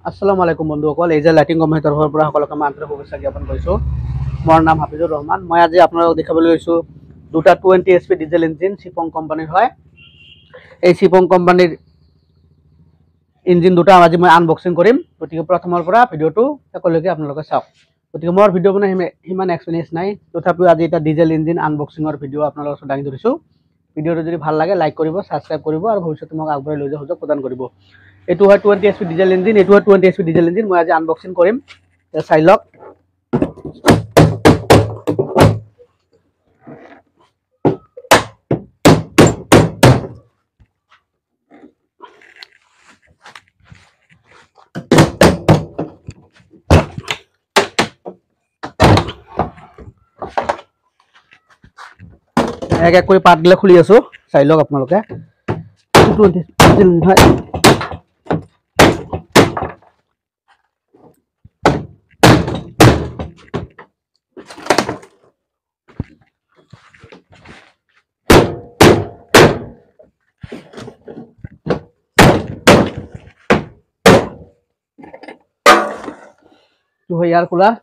আসসালামু আলাইকুম বন্ধুসকল, এই যে লাইটিং কোম্পানীৰ তৰফৰ পৰা সকলোকে মই আন্তৰিক শুভেচ্ছা জ্ঞাপন কৰিছোঁ। মোৰ নাম হাফিজুৰ ৰহমান। মই আজি আপোনালোকক দেখাবলৈ লৈছোঁ দুটা 20 HP ডিজেল ইঞ্জিন চিপং কোম্পানীৰ হয়। এই চিপং কোম্পানীৰ ইঞ্জিন দুটা আজি মই আনবক্সিং কৰিম, গতিকে প্ৰথমৰ পৰা ভিডিঅ'টো শেষলৈকে আপোনালোকে চাওক। গতিকে মোৰ ভিডিঅ' বনাই সিমান এক্সপিৰিয়েঞ্চ নাই, তথাপিও আজি এটা ডিজেল ইঞ্জিন আনবক্সিঙৰ ভিডিঅ' আপোনালোকৰ ওচৰত দাঙি ধৰিছোঁ। ভিডিঅ'টো যদি ভাল লাগে লাইক কৰিব, ছাবস্ক্ৰাইব কৰিব আৰু ভৱিষ্যতে মোক আগবঢ়াই লৈ যোৱাৰ সুযোগ প্ৰদান কৰিব। এইটো হয় 20 HP ডিজেল ইঞ্জিন, এইটো হয় 20 HP ডিজেল ইঞ্জিন। মই আজি আনবক্সিং কৰিম, চাই লওক। এক এক কৰি পাৰ্টবিলাক খুলি আছো, চাই লওক আপোনালোকে। ইয়াৰ কুলাৰ,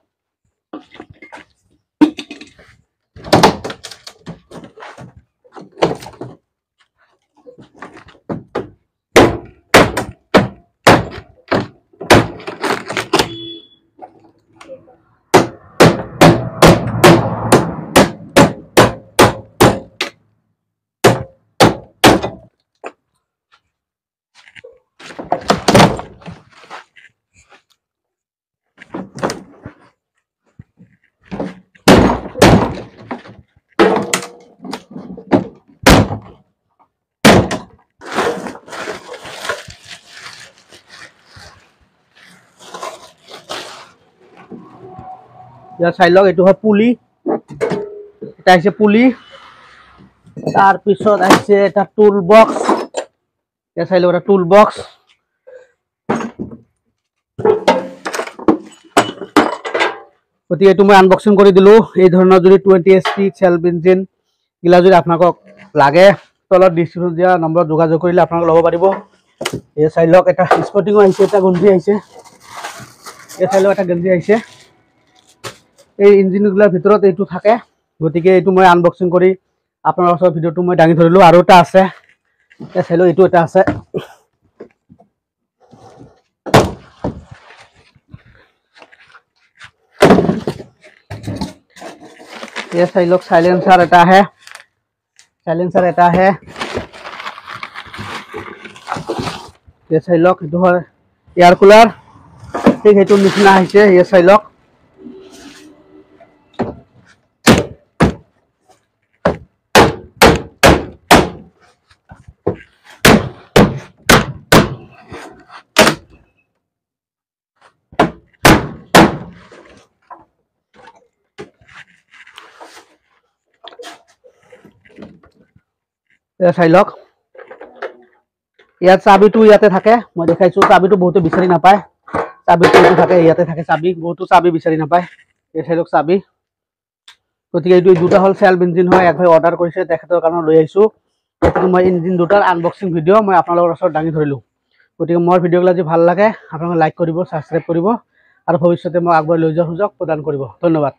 চাই লওক। এইটো হয় পুলি, এটা আহিছে পুলি, তাৰপিছত আহিছে এটা টুল বক্স। চাই লওক, এটা টুল বক্স। গতিকে এইটো মই আনবক্সিং কৰি দিলো। এই ধৰণৰ যদি 20 HP চেল্ফ ইঞ্জিন গিলা যদি আপোনালোকক লাগে, তলত ডিছক্ৰিপশ্যন দিয়া নম্বৰত যোগাযোগ কৰিলে আপোনালোকে ল'ব পাৰিব। এই চাই লওক, এটা স্পৰ্টিঙো আহিছে, এটা গঞ্জি আহিছে। এই চাই লওক, এটা গঞ্জি আহিছে। এই ইঞ্জিনগুলোৰ ভিতৰত এইটো থাকে, গতিকে এইটো মই আনবক্সিং কৰি আপোনাৰ ওচৰত ভিডিঅ'টো মই দাঙি ধৰিলোঁ। আৰু এটা আছে, এই চাই লওক, এইটো এটা আছে। এই চাই লওক, সাইলেন্সাৰ এটা আহে, সাইলেন্সাৰ এটা আহে। এই চাই লওক, এইটো হয় এয়াৰ কুলাৰ, ঠিক সেইটোৰ নিচিনা আহিছে। এই চাই লওক, চাই লওক। ইয়াত চাবিটো ইয়াতে থাকে, মই দেখাইছো। চাবিটো বহুতে বিচাৰি নাপায়, চাবিটো থাকে ইয়াতে থাকে। চাবি বহুতো চাবি বিচাৰি নাপায়। এই চাই লওক চাবি। গতিকে এইটো দুটা হ'ল চেল্ফ ইঞ্জিন হয়, এক ভাই অৰ্ডাৰ কৰিছে, তেখেতৰ কাৰণে লৈ আহিছো। গতিকে মই ইঞ্জিন দুটাৰ আনবক্সিং ভিডিঅ' মই আপোনালোকৰ ওচৰত দাঙি ধৰিলোঁ। গতিকে মোৰ ভিডিঅ'বিলাক যদি ভাল লাগে আপোনালোকে লাইক কৰিব, ছাবস্ক্ৰাইব কৰিব আৰু ভৱিষ্যতে মই আগবঢ়াই লৈ যোৱাৰ সুযোগ প্ৰদান কৰিব। ধন্যবাদ।